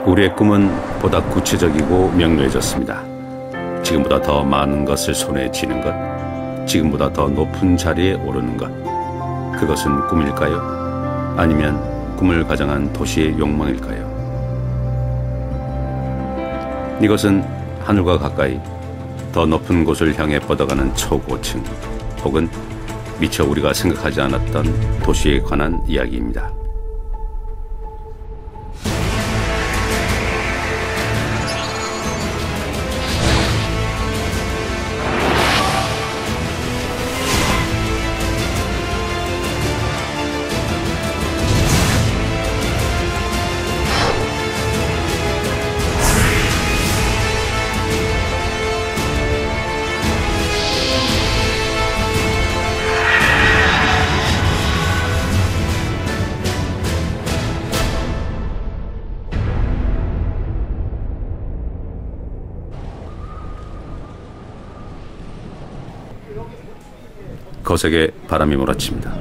우리의 꿈은 보다 구체적이고 명료해졌습니다. 지금보다 더 많은 것을 손에 쥐는 것, 지금보다 더 높은 자리에 오르는 것. 그것은 꿈일까요? 아니면 꿈을 가장한 도시의 욕망일까요? 이것은 하늘과 가까이 더 높은 곳을 향해 뻗어가는 초고층, 혹은 미처 우리가 생각하지 않았던 도시에 관한 이야기입니다. 거세게 바람이 몰아칩니다.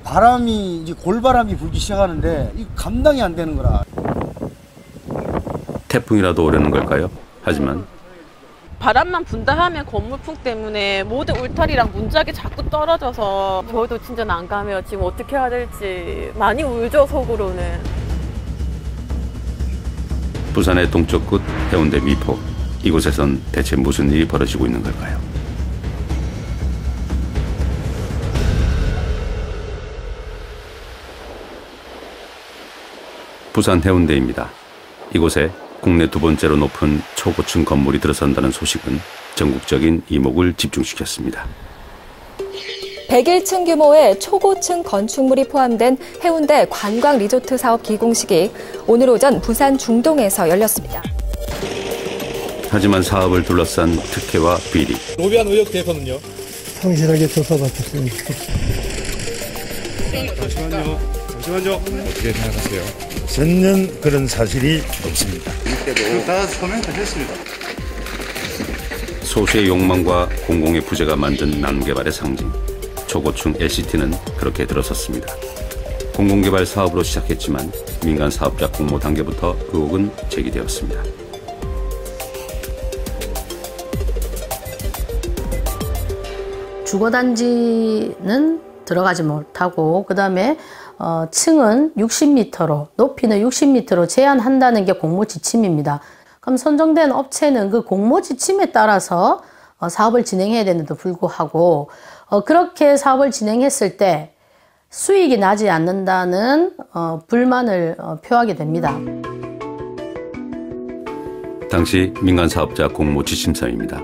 바람이 이제 골바람이 불기 시작하는데 이 감당이 안 되는 거라. 태풍이라도 오려는 걸까요? 하지만 바람만 분다 하면 건물풍 때문에 모든 울타리랑 문짝이 자꾸 떨어져서 저도 진짜 난감해요. 지금 어떻게 해야 될지 많이 울죠, 속으로는. 부산의 동쪽 끝 해운대 미포, 이곳에선 대체 무슨 일이 벌어지고 있는 걸까요? 부산 해운대입니다. 이곳에 국내 두 번째로 높은 초고층 건물이 들어선다는 소식은 전국적인 이목을 집중시켰습니다. 101층 규모의 초고층 건축물이 포함된 해운대 관광 리조트 사업 기공식이 오늘 오전 부산 중동에서 열렸습니다. 하지만 사업을 둘러싼 특혜와 비리. 로비안 의혹 대서는요? 성실하게 조사받겠습니다. 잠시만요. 어떻게 생각하세요? 전혀 그런 사실이 없습니다. 다 서명하셨습니다. 소수의 욕망과 공공의 부재가 만든 나눔개발의 상징, 초고층 LCT는 그렇게 들어섰습니다. 공공개발 사업으로 시작했지만 민간 사업자 공모 단계부터 의혹은 제기되었습니다. 주거단지는 들어가지 못하고 그다음에 층은 60m로, 높이는 60m로 제한한다는 게 공모 지침입니다. 그럼 선정된 업체는 그 공모 지침에 따라서 사업을 진행해야 되는데도 불구하고 그렇게 사업을 진행했을 때 수익이 나지 않는다는 불만을 표하게 됩니다. 당시 민간사업자 공모 지침서입니다.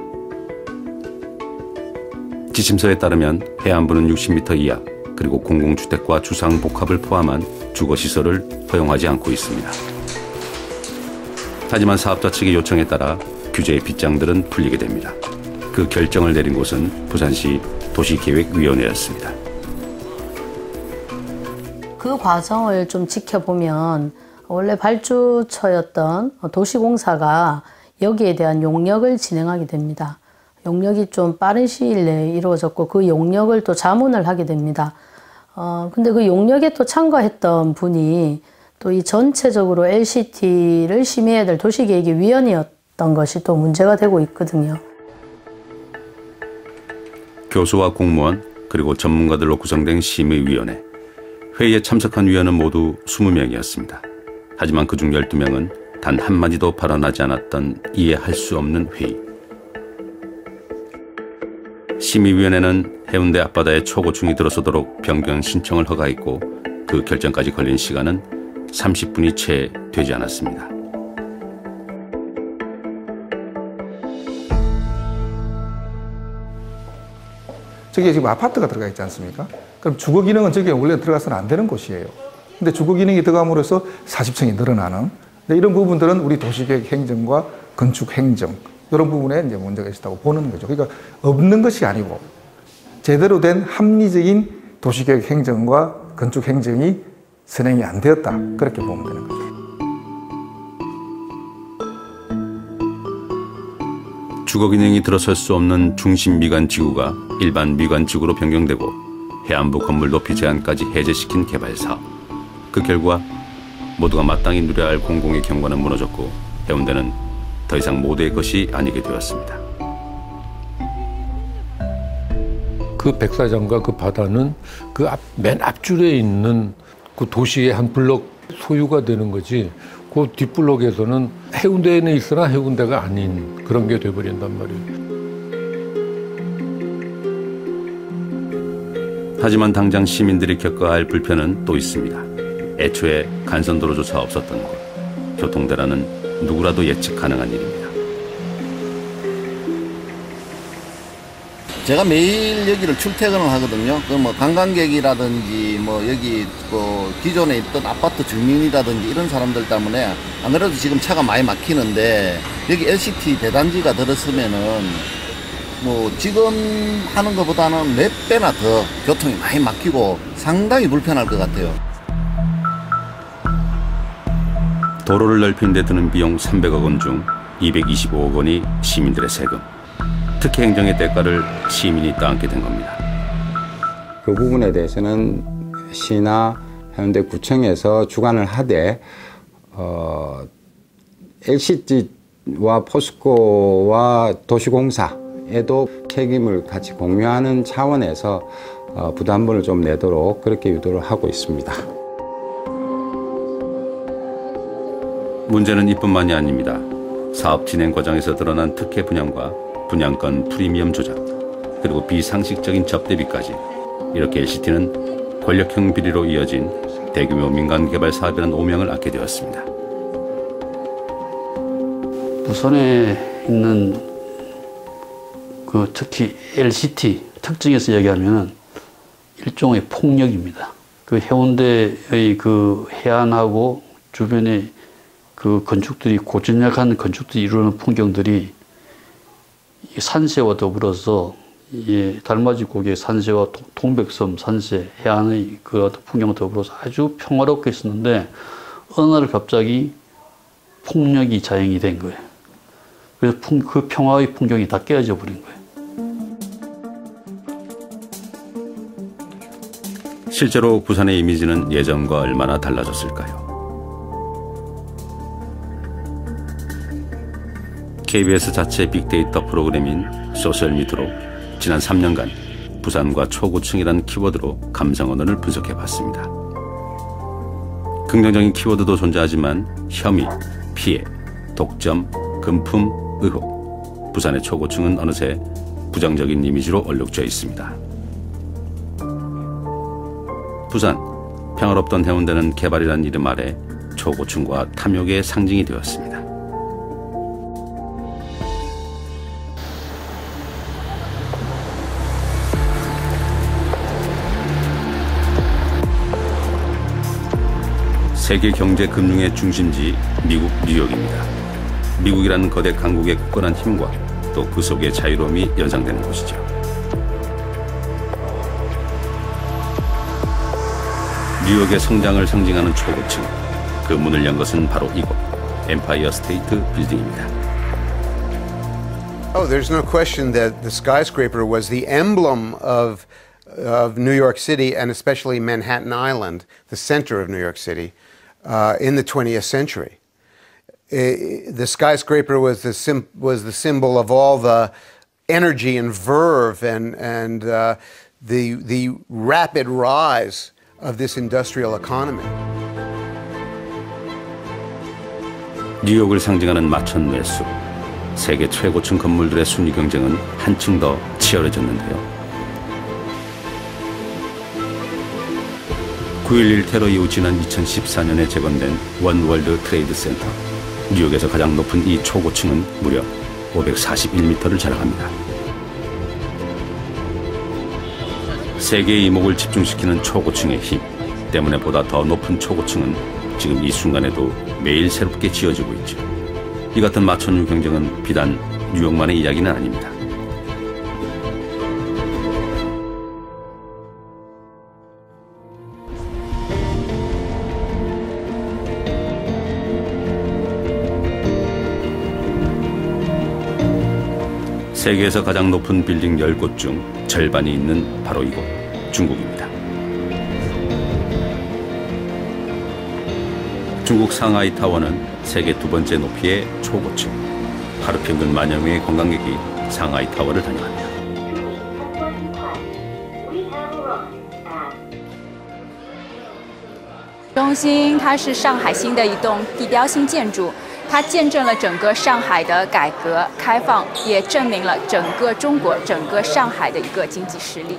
지침서에 따르면 해안부는 60m 이하, 그리고 공공주택과 주상복합을 포함한 주거시설을 허용하지 않고 있습니다. 하지만 사업자 측의 요청에 따라 규제의 빗장들은 풀리게 됩니다. 그 결정을 내린 곳은 부산시 도시계획위원회였습니다. 그 과정을 좀 지켜보면 원래 발주처였던 도시공사가 여기에 대한 용역을 진행하게 됩니다. 용역이 좀 빠른 시일 내에 이루어졌고 그 용역을 또 자문을 하게 됩니다. 근데 그 용역에 또 참가했던 분이 또 이 전체적으로 LCT를 심의해야 될 도시계획의 위원이었던 것이 또 문제가 되고 있거든요. 교수와 공무원 그리고 전문가들로 구성된 심의위원회. 회의에 참석한 위원은 모두 20명이었습니다. 하지만 그중 12명은 단 한마디도 발언하지 않았던 이해할 수 없는 회의. 심의위원회는 해운대 앞바다에 초고층이 들어서도록 변경 신청을 허가했고 그 결정까지 걸린 시간은 30분이 채 되지 않았습니다. 저기에 지금 아파트가 들어가 있지 않습니까? 그럼 주거 기능은 저기에 원래 들어가서는 안 되는 곳이에요. 근데 주거 기능이 들어감으로써 40층이 늘어나는. 근데 이런 부분들은 우리 도시계획 행정과 건축 행정 이런 부분에 이제 문제가 있다고 보는 거죠. 그러니까 없는 것이 아니고 제대로 된 합리적인 도시계획 행정과 건축 행정이 선행이 안 되었다. 그렇게 보면 되는 거죠. 주거 기능이 들어설 수 없는 중심 미관 지구가 일반 미관 지구로 변경되고 해안부 건물 높이 제한까지 해제시킨 개발 사업. 그 결과 모두가 마땅히 누려야 할 공공의 경관은 무너졌고 해운대는 더 이상 모두의 것이 아니게 되었습니다. 그 백사장과 그 바다는 그 맨 앞줄에 있는 그 도시의 한 블록 소유가 되는 거지, 그 뒷블록에서는 해운대에는 있으나 해운대가 아닌 그런 게 돼버린단 말이에요. 하지만 당장 시민들이 겪어야 할 불편은 또 있습니다. 애초에 간선도로조차 없었던 곳. 교통대란은 누구라도 예측 가능한 일입니다. 제가 매일 여기를 출퇴근을 하거든요. 그 뭐 관광객이라든지 뭐 여기 그 기존에 있던 아파트 주민이라든지 이런 사람들 때문에 안 그래도 지금 차가 많이 막히는데 여기 LCT 대단지가 들었으면은 뭐 지금 하는 것보다는 몇 배나 더 교통이 많이 막히고 상당히 불편할 것 같아요. 도로를 넓히는 데 드는 비용 300억 원 중 225억 원이 시민들의 세금. 특혜 행정의 대가를 시민이 떠안게 된 겁니다. 그 부분에 대해서는 시나 해운대구청에서 주관을 하되 LCT와 포스코와 도시공사에도 책임을 같이 공유하는 차원에서 부담분을 좀 내도록 그렇게 유도를 하고 있습니다. 문제는 이뿐만이 아닙니다. 사업 진행 과정에서 드러난 특혜 분양과 분양권 프리미엄 조작, 그리고 비상식적인 접대비까지, 이렇게 LCT는 권력형 비리로 이어진 대규모 민간 개발 사업이라는 오명을 얻게 되었습니다. 부산에 있는 그 특히 LCT 특징에서 얘기하면 일종의 폭력입니다. 그 해운대의 그 해안하고 주변에 그 건축들이 고전약한 건축들이 이루는 풍경들이 산세와 더불어서 달맞이 고개 산세와 동백섬 산세 해안의 그 풍경과 더불어서 아주 평화롭게 있었는데 어느 날 갑자기 폭력이 자행이 된 거예요. 그래서 그 평화의 풍경이 다 깨어져 버린 거예요. 실제로 부산의 이미지는 예전과 얼마나 달라졌을까요? KBS 자체 빅데이터 프로그램인 소셜미터로 지난 3년간 부산과 초고층이란 키워드로 감성 언어를 분석해봤습니다. 긍정적인 키워드도 존재하지만 혐의, 피해, 독점, 금품, 의혹, 부산의 초고층은 어느새 부정적인 이미지로 얼룩져 있습니다. 부산, 평화롭던 해운대는 개발이란 이름 아래 초고층과 탐욕의 상징이 되었습니다. 세계 경제 금융의 중심지 미국 뉴욕입니다. 미국이라는 거대 강국의 굳건한 힘과 또 그 속의 자유로움이 연상되는 곳이죠. 뉴욕의 성장을 상징하는 초고층. 그 문을 연 것은 바로 이곳 엠파이어 스테이트 빌딩입니다. Oh, there's no question that the skyscraper was the emblem of New York City and especially Manhattan Island, the center of New York City. In the 20th century, the skyscraper was the symbol of all the energy and verve and the rapid rise of this industrial economy. 뉴욕을 상징하는 마천 매수, 세계 최고층 건물들의 순위 경쟁은 한층 더 치열해졌는데요. 9.11 테러 이후 지난 2014년에 재건된 원월드 트레이드 센터. 뉴욕에서 가장 높은 이 초고층은 무려 541m를 자랑합니다. 세계의 이목을 집중시키는 초고층의 힘 때문에 보다 더 높은 초고층은 지금 이 순간에도 매일 새롭게 지어지고 있죠. 이 같은 마천류 경쟁은 비단 뉴욕만의 이야기는 아닙니다. 세계에서 가장 높은 빌딩 10곳 중 절반이 있는 바로 이곳 중국입니다. 중국 상하이 타워는 세계 두 번째 높이의 초고층. 하루 평균 만여 명의 관광객이 상하이 타워를 다녀갑니다. 中心它是上海新的一栋地标性建筑，它见证了整个上海的改革开放，也证明了整个中国、整个上海的一个经济实力。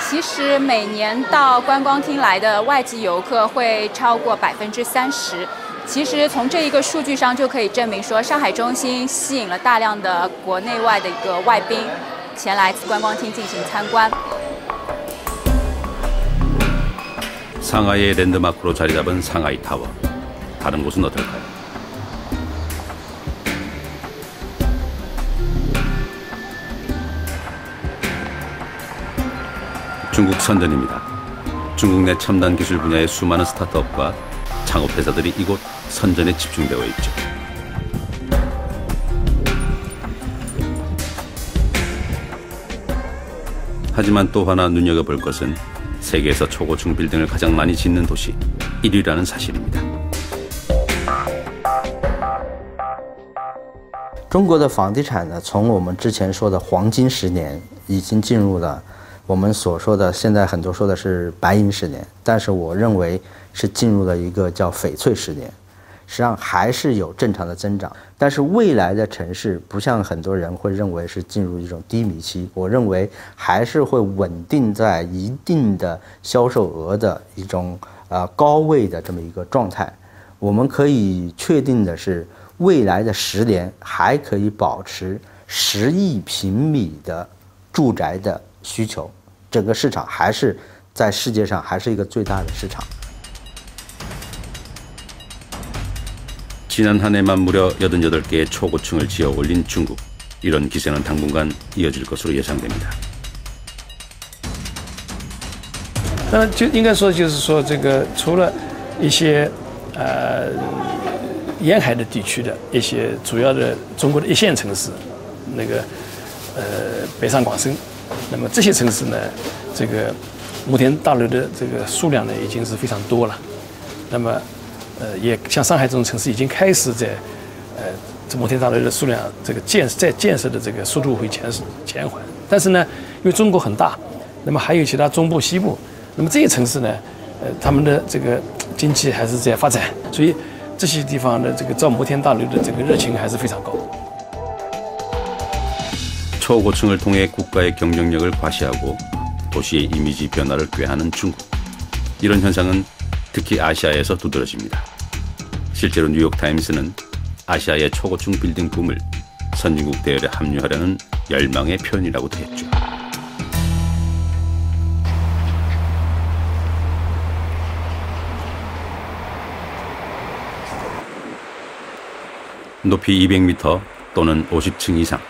其实每年到观光厅来的外籍游客会超过30%。其实从这一个数据上就可以证明说，上海中心吸引了大量的国内外的一个外宾前来观光厅进行参观。 상하이의 랜드마크로 자리 잡은 상하이 타워. 다른 곳은 어떨까요? 중국 선전입니다. 중국 내 첨단 기술 분야의 수많은 스타트업과 창업회사들이 이곳 선전에 집중되어 있죠. 하지만 또 하나 눈여겨볼 것은 세계에서 초고층 빌딩을 가장 많이 짓는 도시 1위라는 사실입니다. 中国的房地产呢，从我们之前说的黄金10年，已经进入了我们所说的现在很多说的是白银10年，但是我认为是进入了一个叫翡翠10年。 实际上还是有正常的增长，但是未来的城市不像很多人会认为是进入一种低迷期，我认为还是会稳定在一定的销售额的一种高位的这么一个状态。我们可以确定的是，未来的10年还可以保持10亿平米的住宅的需求，整个市场还是在世界上还是一个最大的市场。 지난 한 해만 무려 88개의 초고층을 지어 올린 중국. 이런 기세는 당분간 이어질 것으로 예상됩니다. 那就应该说，就是说，这个除了一些沿海的地区的一些主要的中国的一线城市，那个北上广深，那么这些城市呢，这个摩天大楼的这个数量呢已经是非常多了。那么 也像上海这种城市已经开始在，这摩天大楼的数量，这个建设的这个速度会减缓。但是呢，因为中国很大，那么还有其他中部、西部，那么这些城市呢，他们的这个经济还是在发展，所以这些地方的这个造摩天大楼的这个热情还是非常高。 초고층을 통해 국가의 경쟁력을 과시하고 도시의 이미지 변화를 꾀하는 중국. 이런 현상은 특히 아시아에서 두드러집니다. 실제로 뉴욕타임스는 아시아의 초고층 빌딩 붐을 선진국 대열에 합류하려는 열망의 표현이라고도 했죠. 높이 200m 또는 50층 이상.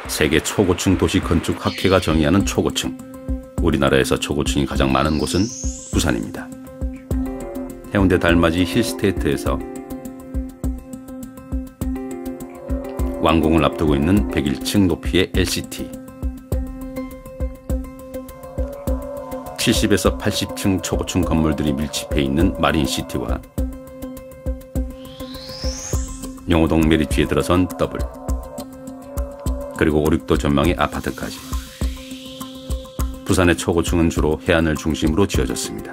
세계 초고층 도시 건축 학회가 정의하는 초고층. 우리나라에서 초고층이 가장 많은 곳은 부산입니다. 해운대 달맞이 힐스테이트에서 완공을 앞두고 있는 101층 높이의 LCT, 70에서 80층 초고층 건물들이 밀집해 있는 마린시티와 용호동 메리트에 들어선 더블, 그리고 5, 6도 전망의 아파트까지. 부산의 초고층은 주로 해안을 중심으로 지어졌습니다.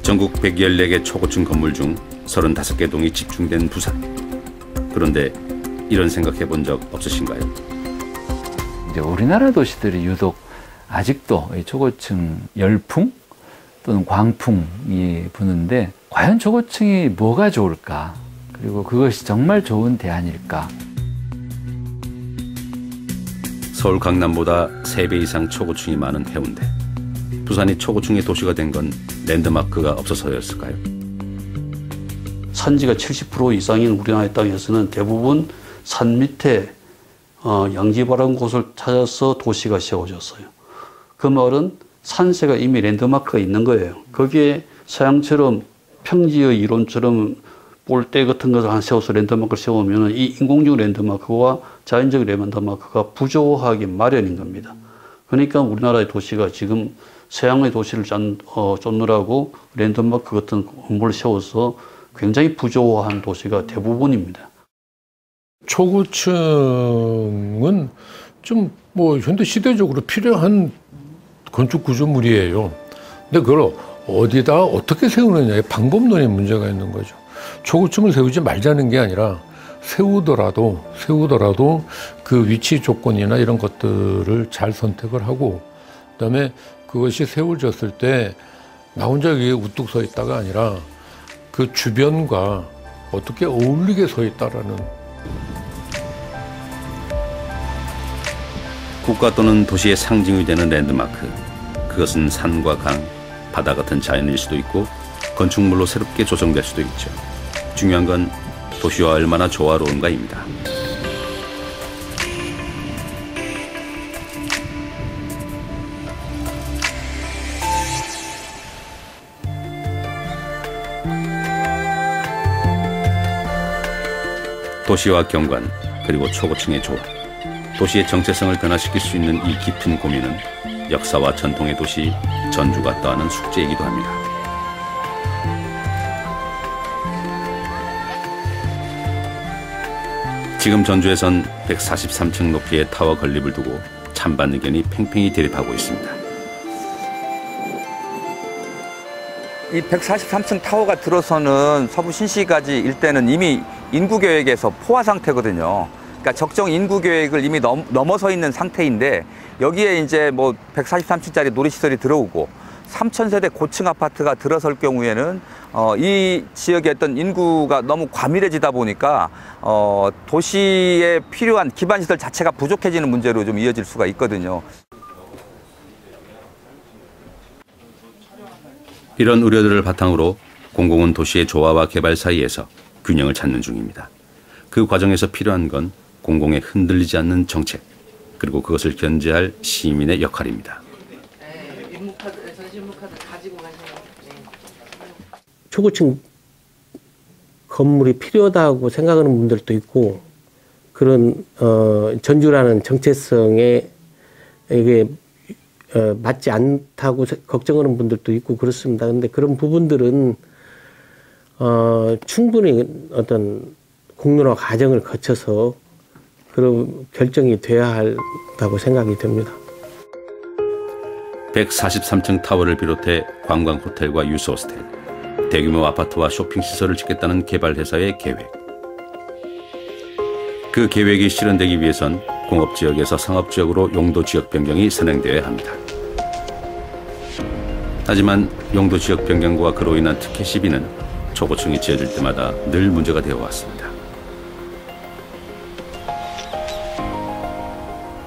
전국 114개 초고층 건물 중 35개 동이 집중된 부산. 그런데 이런 생각해 본 적 없으신가요? 이제 우리나라 도시들이 유독 아직도 초고층 열풍 또는 광풍이 부는데 과연 초고층이 뭐가 좋을까? 그리고 그것이 정말 좋은 대안일까? 서울 강남보다 3배 이상 초고층이 많은 해운대. 부산이 초고층의 도시가 된 건 랜드마크가 없어서였을까요? 산지가 70% 이상인 우리나라 땅에서는 대부분 산 밑에 양지바른 곳을 찾아서 도시가 세워졌어요. 그 말은 산세가 이미 랜드마크가 있는 거예요. 거기에 서양처럼 평지의 이론처럼 볼대 같은 것을 한 세워서 랜드마크를 세우면 이 인공적 랜드마크와 자연적 랜드마크가 부조하기 마련인 겁니다. 그러니까 우리나라의 도시가 지금 서양의 도시를 쫓느라고 랜드마크 같은 건물을 세워서 굉장히 부조화한 도시가 대부분입니다. 초고층은 좀 뭐 현대 시대적으로 필요한 건축 구조물이에요. 근데 그걸 어디다 어떻게 세우느냐의 방법론에 문제가 있는 거죠. 초고층을 세우지 말자는 게 아니라 세우더라도 그 위치 조건이나 이런 것들을 잘 선택을 하고, 그다음에 그것이 세워졌을 때 나 혼자 여기에 우뚝 서 있다가 아니라 그 주변과 어떻게 어울리게 서 있다라는. 국가 또는 도시의 상징이 되는 랜드마크. 그것은 산과 강, 바다 같은 자연일 수도 있고 건축물로 새롭게 조성될 수도 있죠. 중요한 건 도시와 얼마나 조화로운가입니다. 도시와 경관, 그리고 초고층의 조화. 도시의 정체성을 변화시킬 수 있는 이 깊은 고민은 역사와 전통의 도시 전주가 떠안은 숙제이기도 합니다. 지금 전주에선 143층 높이의 타워 건립을 두고 찬반 의견이 팽팽히 대립하고 있습니다. 이 143층 타워가 들어서는 서부 신시가지 일대는 이미 인구계획에서 포화 상태거든요. 그러니까 적정 인구계획을 이미 넘어서 있는 상태인데, 여기에 이제 뭐 143층짜리 놀이시설이 들어오고 3,000세대 고층 아파트가 들어설 경우에는 이 지역의 어떤 인구가 너무 과밀해지다 보니까 도시에 필요한 기반시설 자체가 부족해지는 문제로 좀 이어질 수가 있거든요. 이런 우려들을 바탕으로 공공은 도시의 조화와 개발 사이에서 균형을 찾는 중입니다. 그 과정에서 필요한 건 공공에 흔들리지 않는 정책, 그리고 그것을 견제할 시민의 역할입니다. 초고층 건물이 필요하다고 생각하는 분들도 있고, 그런 전주라는 정체성에 이게 맞지 않다고 걱정하는 분들도 있고 그렇습니다. 그런데 그런 부분들은 충분히 어떤 공론화 과정을 거쳐서 그런 결정이 돼야 한다고 생각이 됩니다. 143층 타워를 비롯해 관광 호텔과 유스 호스텔, 대규모 아파트와 쇼핑시설을 짓겠다는 개발회사의 계획. 그 계획이 실현되기 위해선 공업지역에서 상업지역으로 용도지역 변경이 선행되어야 합니다. 하지만 용도지역 변경과 그로 인한 특혜 시비는 초고층이 지어질 때마다 늘 문제가 되어 왔습니다.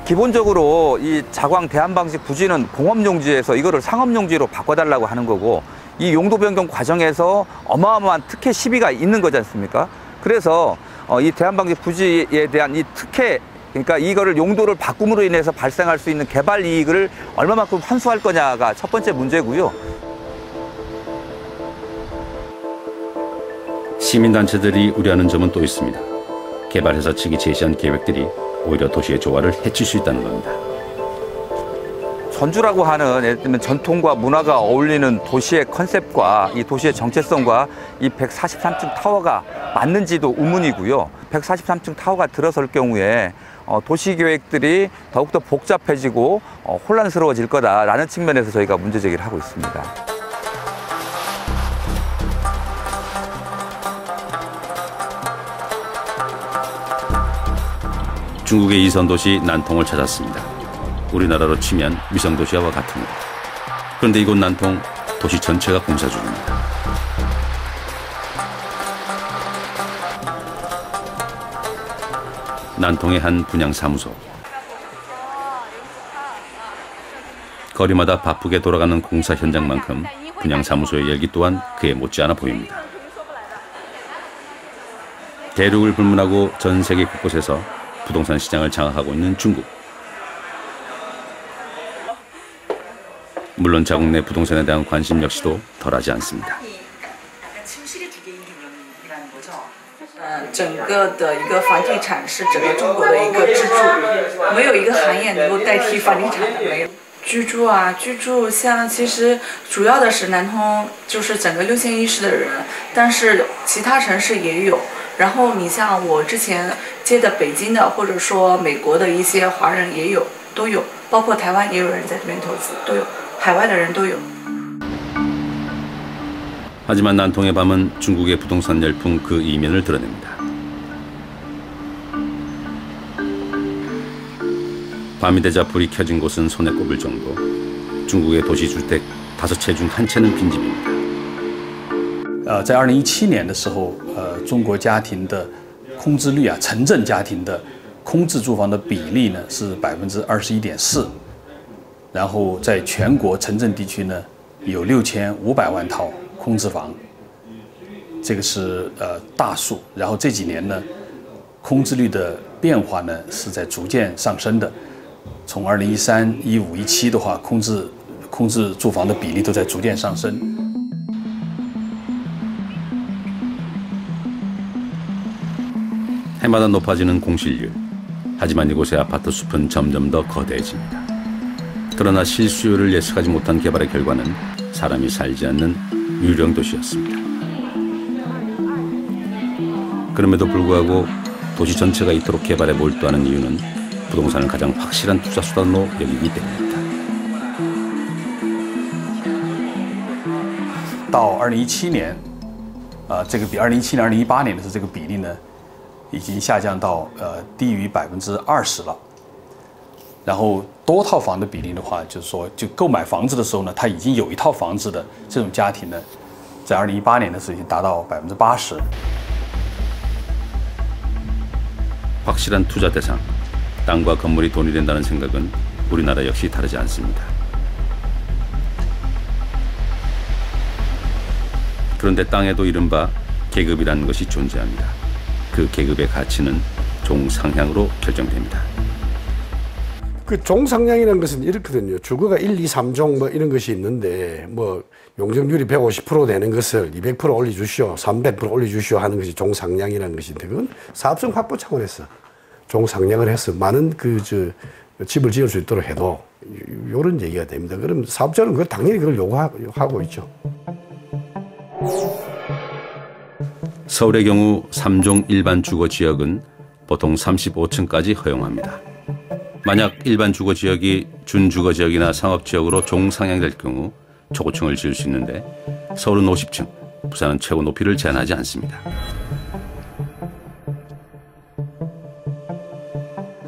기본적으로 이 자광 대한방식 부지는 공업용지에서 이거를 상업용지로 바꿔달라고 하는 거고, 이 용도 변경 과정에서 어마어마한 특혜 시비가 있는 거지 않습니까? 그래서 이 대한방식 부지에 대한 이 특혜, 그러니까 이거를 용도를 바꿈으로 인해서 발생할 수 있는 개발 이익을 얼마만큼 환수할 거냐가 첫 번째 문제고요. 시민단체들이 우려하는 점은 또 있습니다. 개발회사 측이 제시한 계획들이 오히려 도시의 조화를 해칠 수 있다는 겁니다. 전주라고 하는 예를 들면 전통과 문화가 어울리는 도시의 컨셉과 이 도시의 정체성과 이 143층 타워가 맞는지도 의문이고요. 143층 타워가 들어설 경우에 도시계획들이 더욱더 복잡해지고 혼란스러워질 거다라는 측면에서 저희가 문제제기를 하고 있습니다. 중국의 이선도시 난통을 찾았습니다. 우리나라로 치면 위성도시와 같습니다. 그런데 이곳 난통, 도시 전체가 공사 중입니다. 난통의 한 분양사무소. 거리마다 바쁘게 돌아가는 공사 현장만큼 분양사무소의 열기 또한 그에 못지않아 보입니다. 대륙을 불문하고 전 세계 곳곳에서 부동산 시장을 장악하고 있는 중국. 물론 자국 내 부동산에 대한 관심 역시도 덜하지 않습니다. 침실이 두 개인 개념이라는 거죠. 个的一个房地产是整个中国的一个支柱，没有一个行业能够代替房地产的，没有。居住啊，居住像其实主要的是南通，就是整个6县1市的人，但是其他城市也有。然后你像我之前接的北京的，或者说美国的一些华人也有，都有，包括台湾也有人在这边投资，都有，海外的人都有。 하지만 난통의 밤은 중국의 부동산 열풍 그 이면을 드러냅니다. 밤이 되자 불이 켜진 곳은 손에 꼽을 정도. 중국의 도시주택 5채 중 1채는 빈집입니다. 在2017年的时候，中国家庭的空置率啊，城镇家庭的空置住房的比例呢是21.4%，然后在全国城镇地区呢有6500万套空置房，这个是大数。然后这几年呢，空置率的变化呢是在逐渐上升的。从2013、15、17的话，空置住房的比例都在逐渐上升。 해마다 높아지는 공실률. 하지만 이곳의 아파트 숲은 점점 더 거대해집니다. 그러나 실수요를 예측하지 못한 개발의 결과는 사람이 살지 않는 유령 도시였습니다. 그럼에도 불구하고 도시 전체가 이토록 개발에 몰두하는 이유는 부동산을 가장 확실한 투자 수단으로 여기기 때문입니다. 到2017年，这个比2017年、2018年的这个比例呢？ 已经下降到低于20%了，然后多套房的比例的话，就是说，就购买房子的时候呢，他已经有一套房子的这种家庭呢，在2018年的时候已经达到80%。 확실한 투자 대상, 땅과 건물이 돈이 된다는 생각은 우리나라 역시 다르지 않습니다. 그런데 땅에도 이른바 계급이라는 것이 존재합니다. 그 계급의 가치는 종상향으로 결정됩니다. 그 종상향이라는 것은 이렇거든요. 주거가 1, 2, 3종 뭐 이런 것이 있는데 뭐 용적률이 150% 되는 것을 200% 올려주시오, 300% 올려주시오 하는 것이 종상향이라는 것인데 그건 사업성 확보 차원에서 종상향을 해서 많은 집을 지을 수 있도록 해도 이런 얘기가 됩니다. 그럼 사업자는 당연히 그걸 요구하고 있죠. 서울의 경우 3종 일반 주거 지역은 보통 35층까지 허용합니다. 만약 일반 주거 지역이 준주거 지역이나 상업 지역으로 종상향이 될 경우 초고층을 지을 수 있는데 서울은 50층, 부산은 최고 높이를 제한하지 않습니다.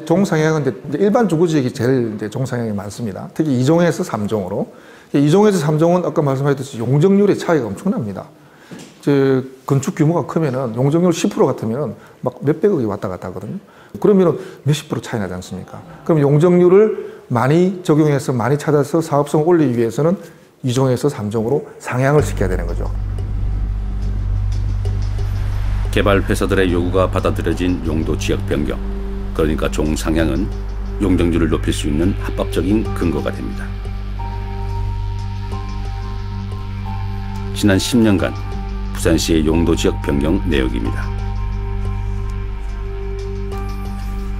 종상향은 일반 주거 지역이 제일 종상향이 많습니다. 특히 2종에서 3종으로. 2종에서 3종은 아까 말씀하셨듯이 용적률의 차이가 엄청납니다. 건축 규모가 크면은 용적률 10% 같으면은 막 몇백억이 왔다 갔다 하거든요. 그러면은 몇십 프로 차이 나지 않습니까? 그럼 용적률을 많이 적용해서 많이 찾아서 사업성을 올리기 위해서는 2종에서 3종으로 상향을 시켜야 되는 거죠. 개발 회사들의 요구가 받아들여진 용도 지역 변경, 그러니까 종상향은 용적률을 높일 수 있는 합법적인 근거가 됩니다. 지난 10년간 부산시의 용도지역 변경 내역입니다.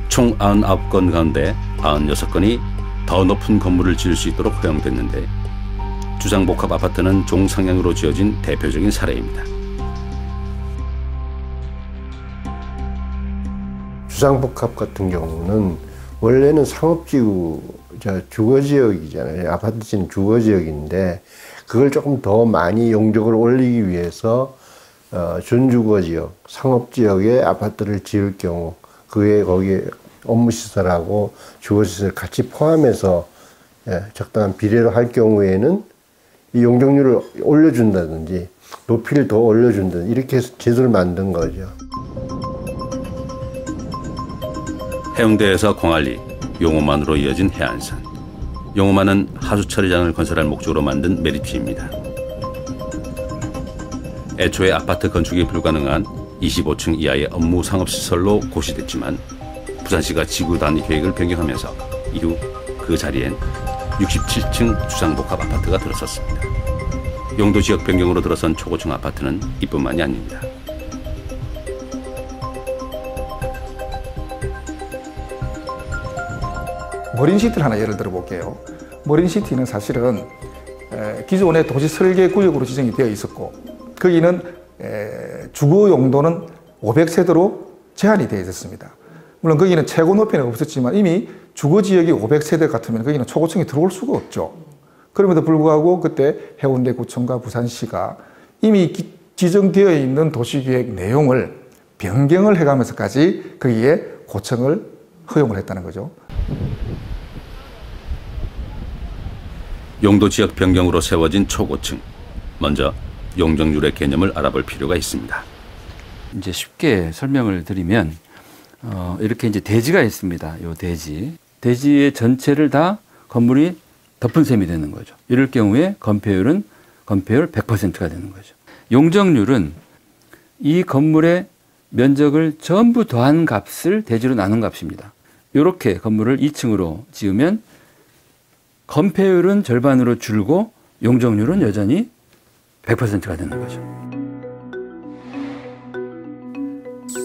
총 99건 가운데 96건이 더 높은 건물을 지을 수 있도록 허용됐는데 주상복합 아파트는 종상향으로 지어진 대표적인 사례입니다. 주상복합 같은 경우는 원래는 상업지구, 주거지역이잖아요. 아파트지는 주거지역인데 그걸 조금 더 많이 용적을 올리기 위해서 준주거지역, 상업지역에 아파트를 지을 경우 그에 거기에 업무시설하고 주거시설 같이 포함해서 적당한 비례로 할 경우에는 이 용적률을 올려준다든지 높이를 더 올려준다든지 이렇게 해서 제도를 만든 거죠. 해운대에서 광안리, 용호만으로 이어진 해안선. 용호만은 하수처리장을 건설할 목적으로 만든 매립지입니다. 애초에 아파트 건축이 불가능한 25층 이하의 업무 상업시설로 고시됐지만 부산시가 지구 단위 계획을 변경하면서 이후 그 자리엔 67층 주상복합 아파트가 들어섰습니다. 용도지역 변경으로 들어선 초고층 아파트는 이뿐만이 아닙니다. 머린시티를 하나 예를 들어 볼게요. 머린시티는 사실은 기존의 도시 설계 구역으로 지정이 되어 있었고 거기는 주거 용도는 500세대로 제한이 되어 있었습니다. 물론 거기는 최고 높이는 없었지만 이미 주거 지역이 500세대 같으면 거기는 초고층이 들어올 수가 없죠. 그럼에도 불구하고 그때 해운대 구청과 부산시가 이미 지정되어 있는 도시계획 내용을 변경을 해가면서까지 거기에 고층을 허용을 했다는 거죠. 용도 지역 변경으로 세워진 초고층. 먼저 용적률의 개념을 알아볼 필요가 있습니다. 이제 쉽게 설명을 드리면 이렇게 이제 대지가 있습니다. 요 대지의 전체를 다 건물이 덮은 셈이 되는 거죠. 이럴 경우에 건폐율 100%가 되는 거죠. 용적률은 이 건물의 면적을 전부 더한 값을 대지로 나눈 값입니다. 이렇게 건물을 2층으로 지으면 건폐율은 절반으로 줄고 용적률은 여전히 100%가 되는 거죠.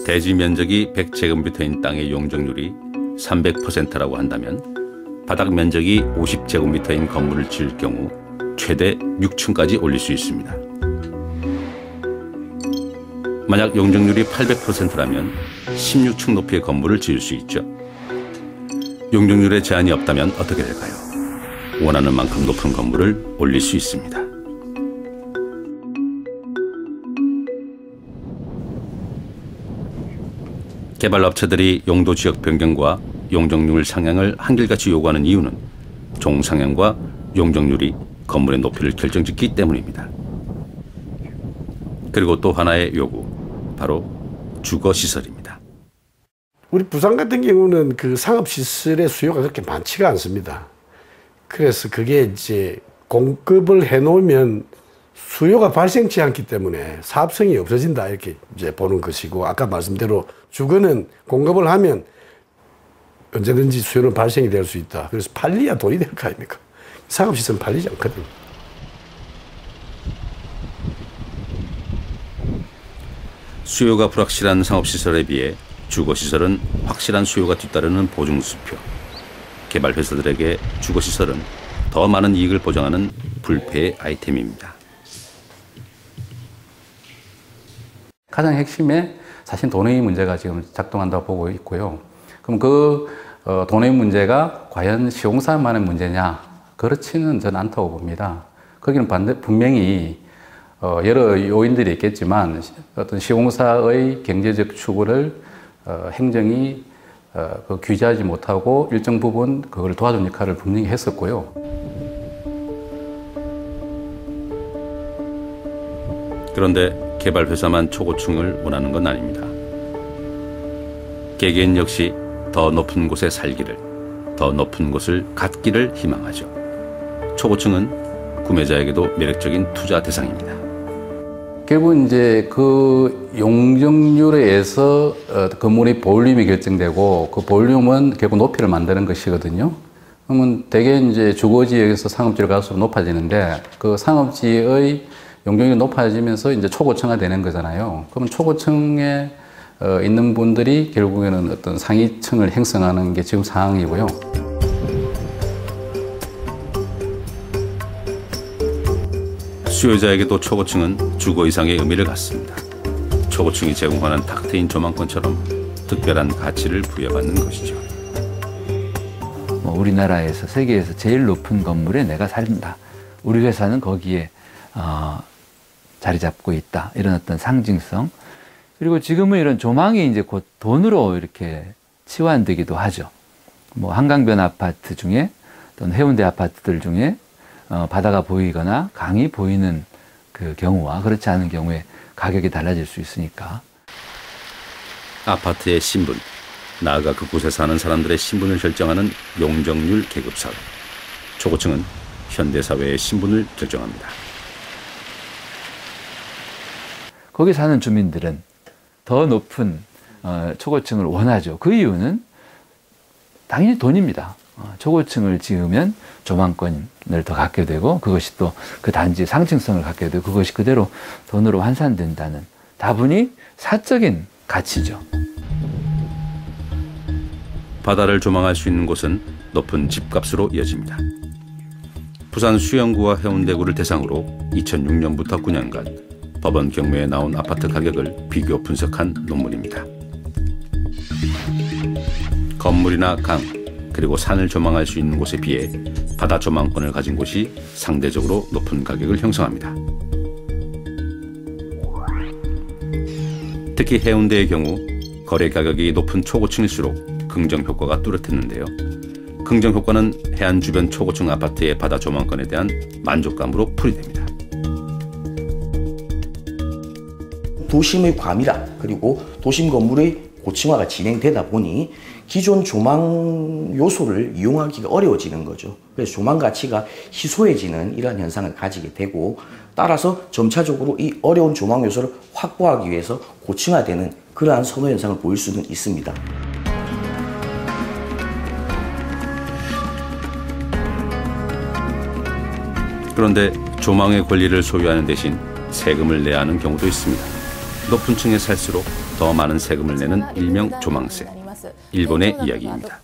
대지 면적이 100제곱미터인 땅의 용적률이 300%라고 한다면 바닥 면적이 50제곱미터인 건물을 지을 경우 최대 6층까지 올릴 수 있습니다. 만약 용적률이 800%라면 16층 높이의 건물을 지을 수 있죠. 용적률에 제한이 없다면 어떻게 될까요? 원하는 만큼 높은 건물을 올릴 수 있습니다. 개발업체들이 용도 지역 변경과 용적률 상향을 한결같이 요구하는 이유는 종상향과 용적률이 건물의 높이를 결정짓기 때문입니다. 그리고 또 하나의 요구, 바로 주거시설입니다. 우리 부산 같은 경우는 그 상업시설의 수요가 그렇게 많지가 않습니다. 그래서 그게 이제 공급을 해놓으면 수요가 발생치 않기 때문에 사업성이 없어진다 이렇게 이제 보는 것이고, 아까 말씀대로 주거는 공급을 하면 언제든지 수요는 발생이 될 수 있다. 그래서 팔려야 돈이 될 거 아닙니까? 상업시설은 팔리지 않거든요. 수요가 불확실한 상업시설에 비해 주거시설은 확실한 수요가 뒤따르는 보증수표. 개발회사들에게 주거시설은 더 많은 이익을 보장하는 불패의 아이템입니다. 가장 핵심에 사실 돈의 문제가 지금 작동한다고 보고 있고요. 그럼 그 돈의 문제가 과연 시공사만의 문제냐? 그렇지는 저는 않다고 봅니다. 거기는 분명히 여러 요인들이 있겠지만 어떤 시공사의 경제적 추구를 행정이 규제하지 못하고 일정 부분 그걸 도와준 역할을 분명히 했었고요. 그런데 개발회사만 초고층을 원하는 건 아닙니다. 개개인 역시 더 높은 곳에 살기를, 더 높은 곳을 갖기를 희망하죠. 초고층은 구매자에게도 매력적인 투자 대상입니다. 결국 이제 그 용적률에 의해서 건물의 볼륨이 결정되고 그 볼륨은 결국 높이를 만드는 것이거든요. 그러면 대개 이제 주거지역에서 상업지를 갈수록 높아지는데 그 상업지의 용적률이 높아지면서 이제 초고층화 되는 거잖아요. 그러면 초고층에 있는 분들이 결국에는 어떤 상위층을 형성하는 게 지금 상황이고요. 수요자에게도 초고층은 주거 이상의 의미를 갖습니다. 초고층이 제공하는 탁 트인 조망권처럼 특별한 가치를 부여받는 것이죠. 우리나라에서 세계에서 제일 높은 건물에 내가 산다. 우리 회사는 거기에 자리 잡고 있다. 이런 어떤 상징성. 그리고 지금은 이런 조망이 이제 곧 돈으로 이렇게 치환되기도 하죠. 뭐 한강변 아파트 중에 또는 해운대 아파트들 중에 바다가 보이거나 강이 보이는 그 경우와 그렇지 않은 경우에 가격이 달라질 수 있으니까. 아파트의 신분, 나아가 그곳에 사는 사람들의 신분을 결정하는 용적률 계급사회. 초고층은 현대사회의 신분을 결정합니다. 거기 사는 주민들은 더 높은 초고층을 원하죠. 그 이유는 당연히 돈입니다. 초고층을 지으면 조망권을 더 갖게 되고 그것이 또 그 단지의 상징성을 갖게 되고 그것이 그대로 돈으로 환산된다는 다분히 사적인 가치죠. 바다를 조망할 수 있는 곳은 높은 집값으로 이어집니다. 부산 수영구와 해운대구를 대상으로 2006년부터 9년간 법원 경매에 나온 아파트 가격을 비교 분석한 논문입니다. 건물이나 강, 그리고 산을 조망할 수 있는 곳에 비해 바다 조망권을 가진 곳이 상대적으로 높은 가격을 형성합니다. 특히 해운대의 경우 거래 가격이 높은 초고층일수록 긍정 효과가 뚜렷했는데요. 긍정 효과는 해안 주변 초고층 아파트의 바다 조망권에 대한 만족감으로 풀이됩니다. 도심의 과밀화 그리고 도심 건물의 고층화가 진행되다 보니 기존 조망 요소를 이용하기가 어려워지는 거죠. 그래서 조망 가치가 희소해지는 이러한 현상을 가지게 되고, 따라서 점차적으로 이 어려운 조망 요소를 확보하기 위해서 고층화되는 그러한 선호 현상을 보일 수는 있습니다. 그런데 조망의 권리를 소유하는 대신 세금을 내야 하는 경우도 있습니다. 높은 층에 살수록 더 많은 세금을 내는 일명 조망세. 일본의 이야기입니다.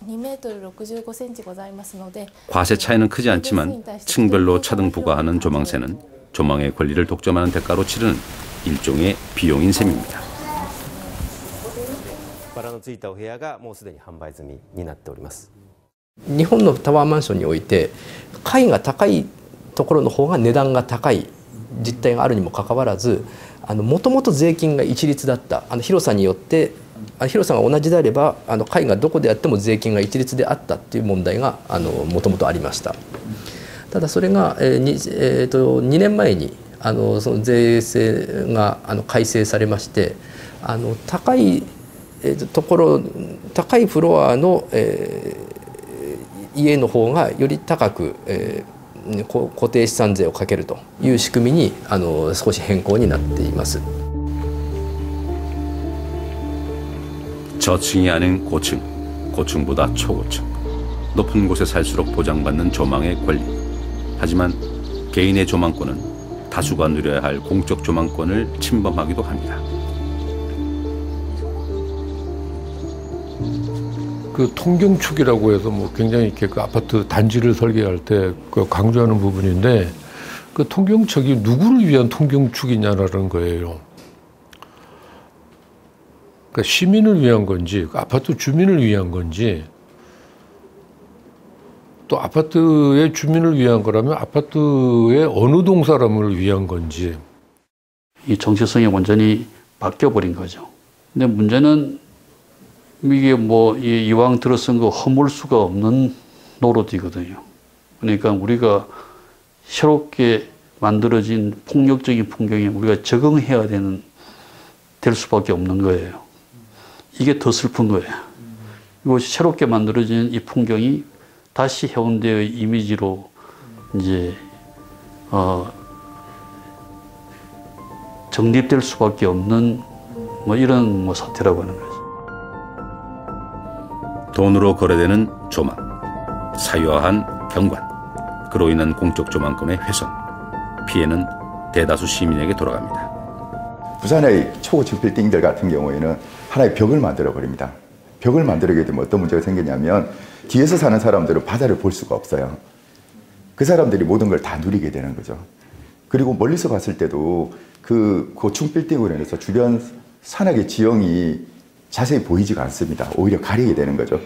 과세 차이는 크지 않지만 층별로 차등 부과하는 조망세는 조망의 권리를 독점하는 대가로 치르는 일종의 비용인 셈입니다. バラのついたお部屋がもうすでに販売済みになっております。日本のタワーマンションにおいて階が高いところの方が値段が高い実態があるにもかかわらず、もともと税金が一律だった、広さによって広さが同じであれば階がどこであっても税金が一律であったっていう問題がもともとありました。ただそれが2年前にその税制が改正されまして、高いところ高いフロアの家の方がより高く固定資産税をかけるという仕組みに少し変更になっています。 저층이 아닌 고층, 고층보다 초고층. 높은 곳에 살수록 보장받는 조망의 권리. 하지만 개인의 조망권은 다수가 누려야 할 공적 조망권을 침범하기도 합니다. 그 통경축이라고 해서 뭐 굉장히 이렇게 그 아파트 단지를 설계할 때 그 강조하는 부분인데, 그 통경축이 누구를 위한 통경축이냐라는 거예요. 그러니까 시민을 위한 건지, 아파트 주민을 위한 건지, 또 아파트의 주민을 위한 거라면 아파트의 어느 동사람을 위한 건지. 이 정체성이 완전히 바뀌어버린 거죠. 근데 문제는 이게 뭐 이왕 들어선 거 허물 수가 없는 노릇이거든요. 그러니까 우리가 새롭게 만들어진 폭력적인 풍경에 우리가 적응해야 될 수밖에 없는 거예요. 이게 더 슬픈 거예요. 그리고 새롭게 만들어진 이 풍경이 다시 해운대의 이미지로 이제 정립될 수밖에 없는 뭐 이런 사태라고 하는 거죠. 돈으로 거래되는 조망, 사유화한 경관, 그로 인한 공적 조망권의 훼손, 피해는 대다수 시민에게 돌아갑니다. 부산의 초고층 빌딩들 같은 경우에는 하나의 벽을 만들어 버립니다. 벽을 만들게 되면 어떤 문제가 생기냐면 뒤에서 사는 사람들은 바다를 볼 수가 없어요. 그 사람들이 모든 걸 다 누리게 되는 거죠. 그리고 멀리서 봤을 때도 그 고층 빌딩으로 인해서 주변 산악의 지형이 자세히 보이지가 않습니다. 오히려 가리게 되는 거죠.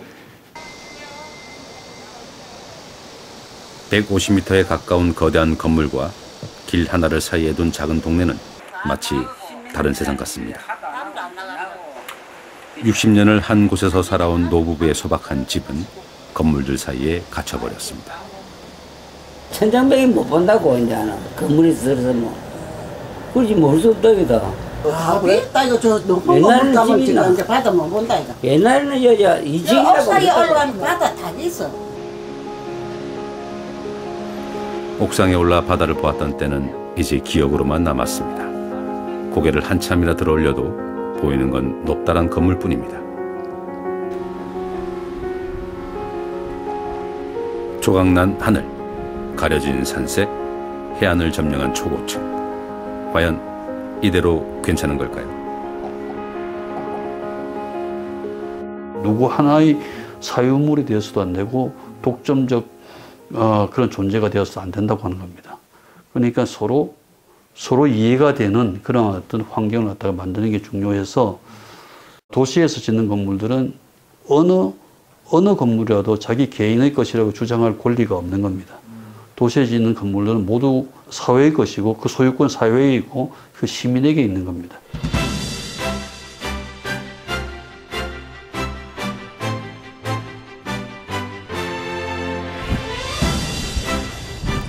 150m에 가까운 거대한 건물과 길 하나를 사이에 둔 작은 동네는 마치 다른 세상 같습니다. 60년을 한 곳에서 살아온 노부부의 소박한 집은 건물들 사이에 갇혀버렸습니다. 천장벽이 못 본다고 이제는 건물이 들어서 뭐 그러지 모를 수 없다 이거다. 아, 그래? 이거 저 높은 건물 가면 지금 이제 바다 못 본다 이거. 옛날에는 여자 이층이라고 옥상에 올라가면 바다 다 있어. 옥상에 올라 바다를 보았던 때는 이제 기억으로만 남았습니다. 고개를 한참이나 들어 올려도 보이는 건 높다란 건물뿐입니다. 조각난 하늘, 가려진 산색, 해안을 점령한 초고층. 과연 이대로 괜찮은 걸까요? 누구 하나의 사유물이 되어서도 안 되고 독점적 그런 존재가 되어서 안 된다고 하는 겁니다. 그러니까 서로 이해가 되는 그런 어떤 환경을 갖다가 만드는 게 중요해서 도시에서 짓는 건물들은 어느 건물이라도 자기 개인의 것이라고 주장할 권리가 없는 겁니다. 도시에 짓는 건물들은 모두 사회의 것이고 그 소유권 사회에 있고 그 시민에게 있는 겁니다.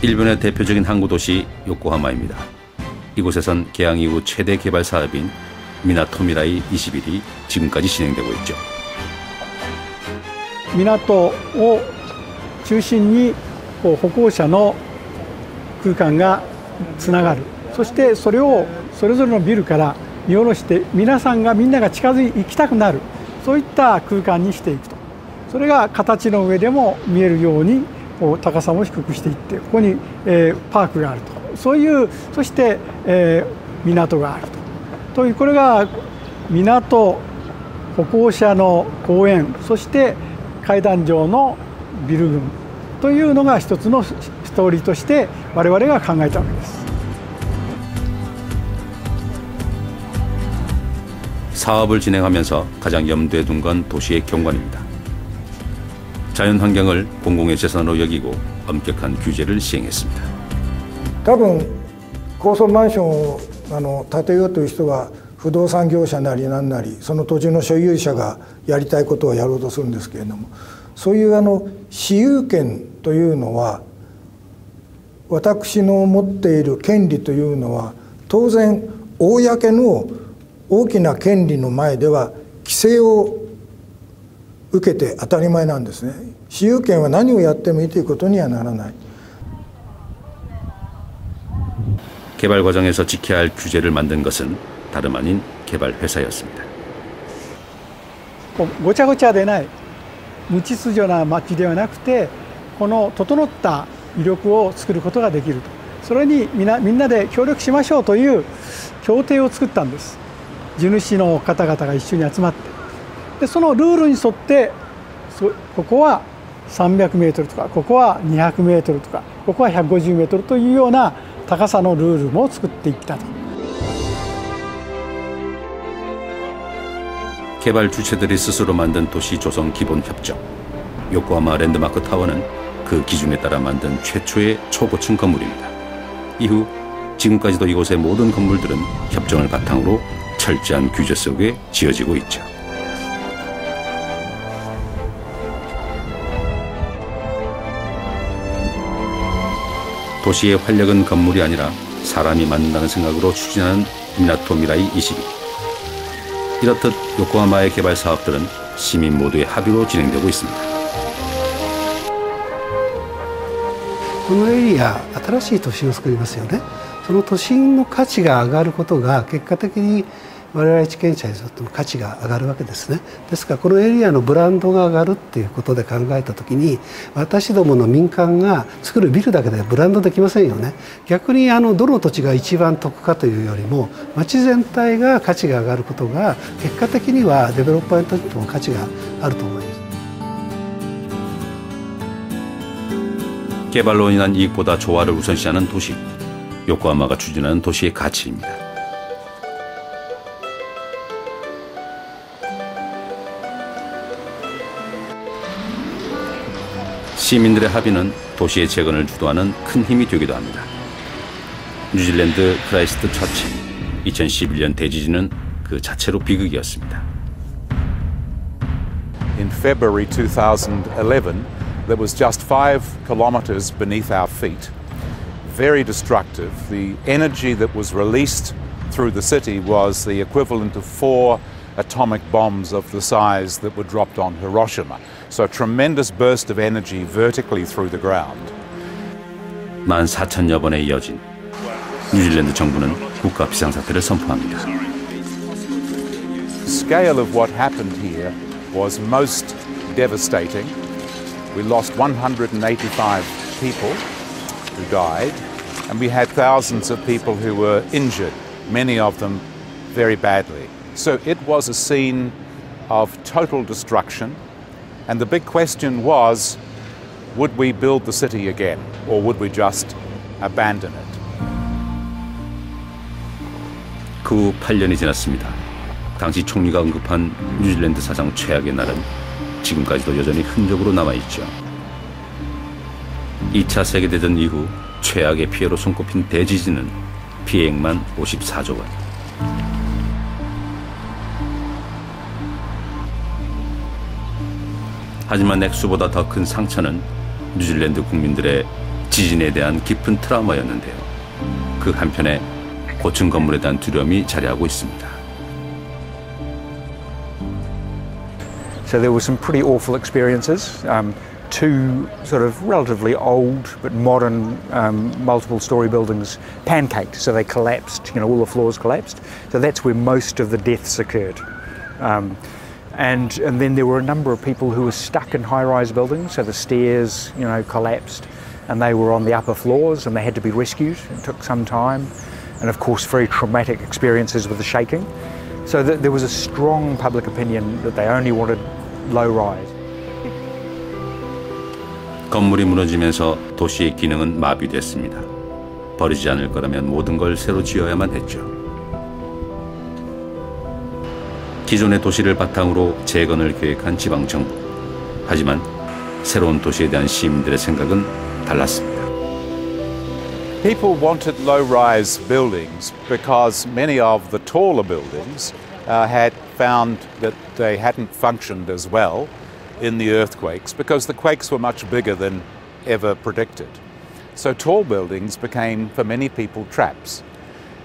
일본의 대표적인 항구 도시 요코하마입니다. 이곳에선 개항 이후 최대 개발 사업인 미나토미라이 21이 지금까지 진행되고 있죠. 港を中心に歩行者の空間がつながる。そしてそれをそれぞれのビルから見下ろしてみんなが近づいて行きたくなる。そういった空間にしていくと。それが形の上でも見えるように高さも低くしていってここにパークがあると。そして港があるというこれが港、歩行者の公園、そして階段状のビル群というのが一つのストーリーとして我々が考えたわけです。 사업을 진행하면서 가장 염두에 둔 건 도시의 경관입니다. 자연환경을 공공의 재산으로 여기고 엄격한 규제를 시행했습니다. 多分高層マンションを建てようという人は不動産業者なりなんなりその土地の所有者がやりたいことをやろうとするんですけれどもそういう私有権というのは私の持っている権利というのは当然公の大きな権利の前では規制を受けて当たり前なんですね。私有権は何をやってもいいということにはならない。 개발 과정에서 지켜야 할 규제를 만든 것은 다름 아닌 개발 회사였습니다. ごちゃごちゃでない無秩序な街ではなくてこの整った魅力を作ることができるとそれにみんなで協力しましょうという協定を作ったんです。地主の方々が一緒に集まってでそのルールに沿ってここは300メートルとかここは200メートルとかここは150メートルというような高さのルールも作っていったと。 개발 주체들이 스스로 만든 도시 조성 기본 협정. 요코하마 랜드마크 타워는 그 기준에 따라 만든 최초의 초고층 건물입니다. 이후 지금까지도 이곳의 모든 건물들은 협정을 바탕으로 철저한 규제 속에 지어지고 있죠. 도시의 활력은 건물이 아니라 사람이 만든다는 생각으로 추진하는 미나토미라이 22. 이렇듯 요코하마의 개발 사업들은 시민 모두의 합의로 진행되고 있습니다. このエリア、新しい都心を作りますよね。その都心の価値が上がることが結果的に我々地権者にとっても価値が上がるわけですね。ですからこのエリアのブランドが上がるっていうことで考えたときに私どもの民間が作るビルだけでブランドできませんよね。逆にどの土地が一番得かというよりも町全体が価値が上がることが結果的にはデベロッパーにとっても価値があると思います。 개발로 인한 이익보다 조화를 우선시하는 도시. 요코하마가 추진하는 도시의 가치입니다. 시민들의 합의는 도시의 재건을 주도하는 큰 힘이 되기도 합니다. 뉴질랜드 크라이스트 처치 2011년 대지진은 그 자체로 비극이었습니다. In February 2011, there was just 5 kilometers beneath our feet. Very destructive. The energy that was released through the city was the equivalent of 4 atomic bombs of the size that were dropped on Hiroshima. So a tremendous burst of energy vertically through the ground. 14,000여 번의 이어진 뉴질랜드 정부는 국가 비상사태를 선포합니다. The scale of what happened here was most devastating. We lost 185 people who died, and we had thousands of people who were injured, many of them very badly. So it was a scene of total destruction And the big question was, would we build the city again, or would we just abandon it? 그 후 8년이 지났습니다. 당시 총리가 언급한 뉴질랜드 사상 최악의 날은 지금까지도 여전히 흔적으로 남아있죠. 2차 세계대전 이후 최악의 피해로 손꼽힌 대지진은 피해액만 54조 원. 하지만 액수보다 더 큰 상처는 뉴질랜드 국민들의 지진에 대한 깊은 트라우마였는데요. 그 한편에 고층 건물에 대한 두려움이 자리하고 있습니다. So there were some pretty awful experiences. Two sort of relatively old but modern multiple-story buildings pancaked, so they collapsed. All the floors collapsed. So that's where most of the deaths occurred. And then there were a number of people who were stuck in high-rise buildings, so the stairs, collapsed, and they were on the upper floors, and they had to be rescued. It took some time, and of course, very traumatic experiences with the shaking. So there was a strong public opinion that they only wanted low-rise. 건물이 무너지면서 도시의 기능은 마비됐습니다. 버리지 않을 거라면 모든 걸 새로 지어야만 했죠. 기존의 도시를 바탕으로 재건을 계획한 지방정부. 하지만 새로운 도시에 대한 시민들의 생각은 달랐습니다. People wanted low-rise buildings because many of the taller buildings had found that they hadn't functioned as well in the earthquakes because the quakes were much bigger than ever predicted. So tall buildings became, for many people, traps.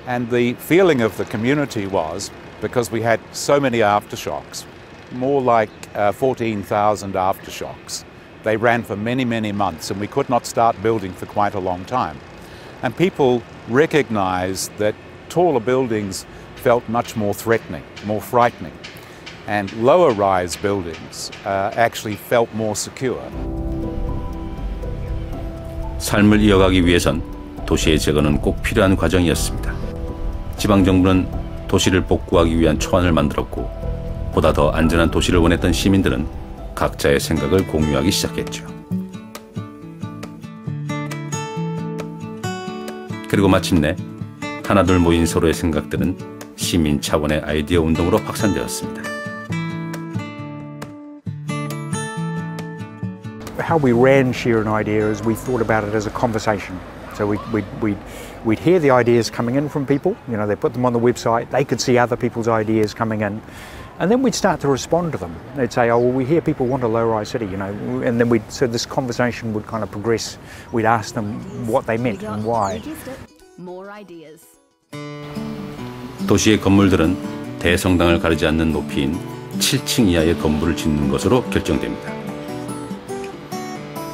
And the feeling of the community was, because we had so many aftershocks, more like 14,000 aftershocks. They ran for many, many months, and we could not start building for quite a long time. And people recognized that taller buildings felt much more threatening, more frightening. And lower-rise buildings actually felt more secure. 삶을 이어가기 위해선 도시의 재건은 꼭 필요한 과정이었습니다. 지방정부는 도시를 복구하기 위한 초안을 만들었고 보다 더 안전한 도시를 원했던 시민들은 각자의 생각을 공유하기 시작했죠. 그리고 마침내 하나둘 모인 서로의 생각들은 시민 차원의 아이디어 운동으로 확산되었습니다. How we ran Share an Idea is we thought about it as a conversation. So we'd hear the ideas coming in from people, they put them on the website, they could see other people's ideas coming in, and then we'd start to respond to them. They'd say, oh, well, we hear people want a low-rise city, and then so this conversation would kind of progress. We'd ask them what they meant and why. 도시의 건물들은 대성당을 가리지 않는 높이인 7층 이하의 건물을 짓는 것으로 결정됩니다.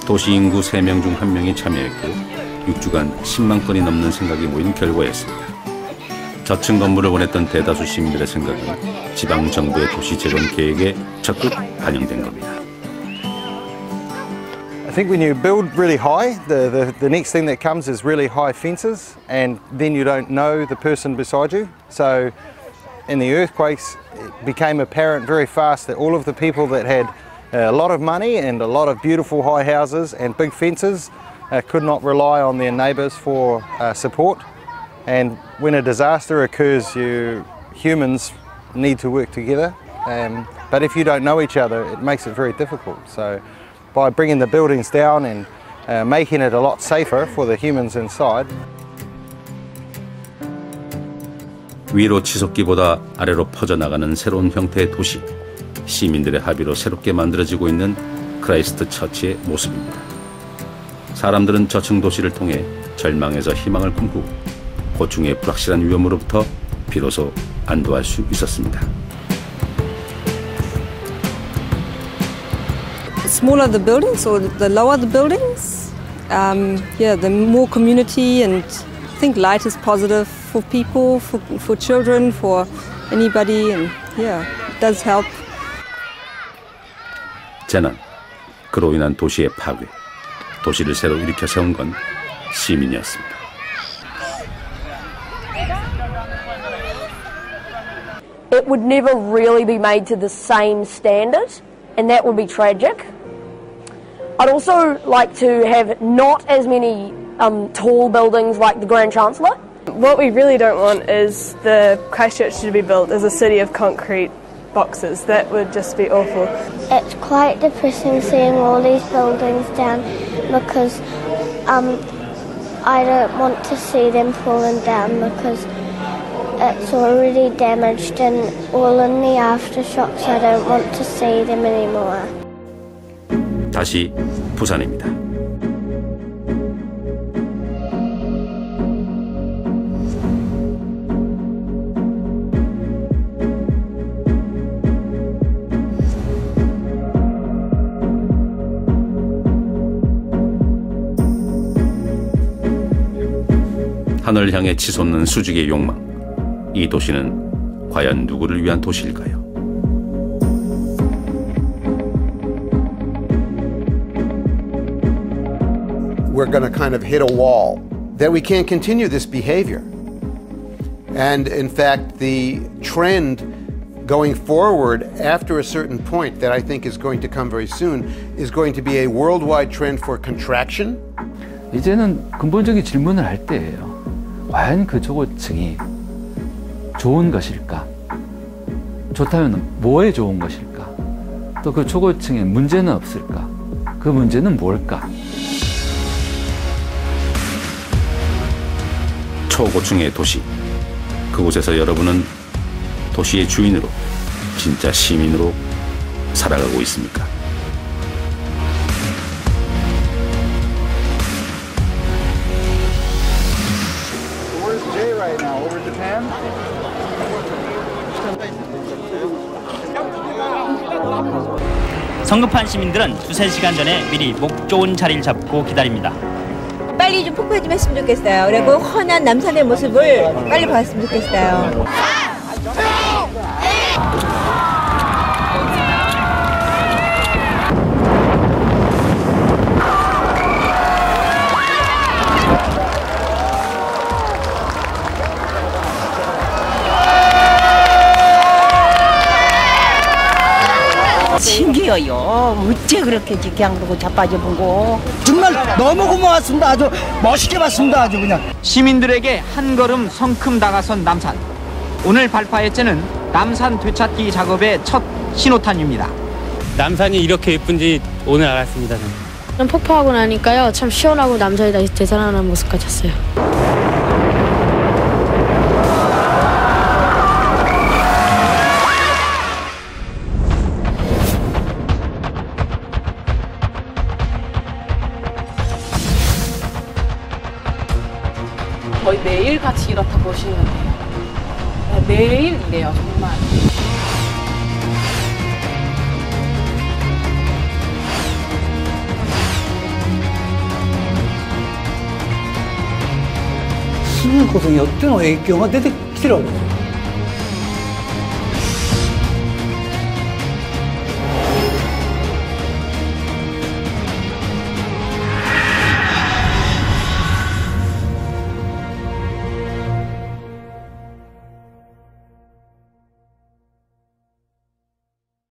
도시 인구 3명 중 1명이 참여했고 6주간 10만 건이 넘는 생각이 모인 결과였습니다. 저층 건물을 원했던 대다수 시민들의 생각은 지방정부의 도시 재건 계획에 적극 반영된 겁니다. I think when you build really high, the next thing that comes is really high fences, and then you don't know the person beside you. So in the earthquakes, it became apparent very fast that all of the people that had a lot of money and a lot of beautiful high houses and big fences could not rely on their neighbours for support. And when a disaster occurs, humans need to work together. But if you don't know each other, it makes it very difficult. So by bringing the buildings down and making it a lot safer for the humans inside. 위로 치솟기보다 아래로 퍼져나가는 새로운 형태의 도시. 시민들의 합의로 새롭게 만들어지고 있는 크라이스트 처치의 모습입니다. 사람들은 저층 도시를 통해 절망에서 희망을 꿈꾸고 고충의 불확실한 위험으로부터 비로소 안도할 수 있었습니다. The smaller the buildings or the lower the buildings, the more community, and I think light is positive for people, for children, for anybody, and it does help. 재난, 그로 인한 도시의 파괴, 도시를 새로 일으켜 세운 건 시민이었습니다. It would never really be made to the same standard and that would be tragic. I'd also like to have not as many tall buildings like the Grand Chancellor. What we really don't want is the Christchurch to be built as a city of concrete boxes. That would just be awful. It's quite depressing seeing all these buildings down because I don't want to see them falling down because it's already damaged and all in the aftershocks. I don't want to see them anymore. 다시 부산입니다. 하늘 향해 치솟는 수직의 욕망. 이 도시는 과연 누구를 위한 도시일까요? We're going to kind of hit a wall, that we can't continue this behavior. And in fact, the trend going forward after a certain point that I think is going to come very soon is going to be a worldwide trend for contraction. 이제는 근본적인 질문을 할 때예요. 과연 그 초고층이 좋은 것일까? 좋다면 뭐에 좋은 것일까? 또 그 초고층에 문제는 없을까? 그 문제는 뭘까? 초고층의 도시. 그곳에서 여러분은 도시의 주인으로, 진짜 시민으로 살아가고 있습니까? Where's Jay right now? Over in Japan? 성급한 시민들은 두세 시간 전에 미리 목 좋은 자리를 잡고 기다립니다. 빨리 좀 폭포 좀 했으면 좋겠어요. 그리고 환한 남산의 모습을 빨리 봤으면 좋겠어요. 신기해요. 어째 그렇게 그냥 보고 자빠져 보고. 정말 너무 고마웠습니다. 아주 멋있게 봤습니다. 아주 그냥. 시민들에게 한 걸음 성큼 다가선 남산. 오늘 발파해체는 남산 되찾기 작업의 첫 신호탄입니다. 남산이 이렇게 예쁜지 오늘 알았습니다. 저는 폭포하고 나니까요. 참 시원하고 남산이 다시 되살아나는 모습 같았어요. 거의 매일 같이 이렇다 보시면 돼요. 매일 이래요, 정말. 쓰는 것은 어떤影響が出てきてるわけです。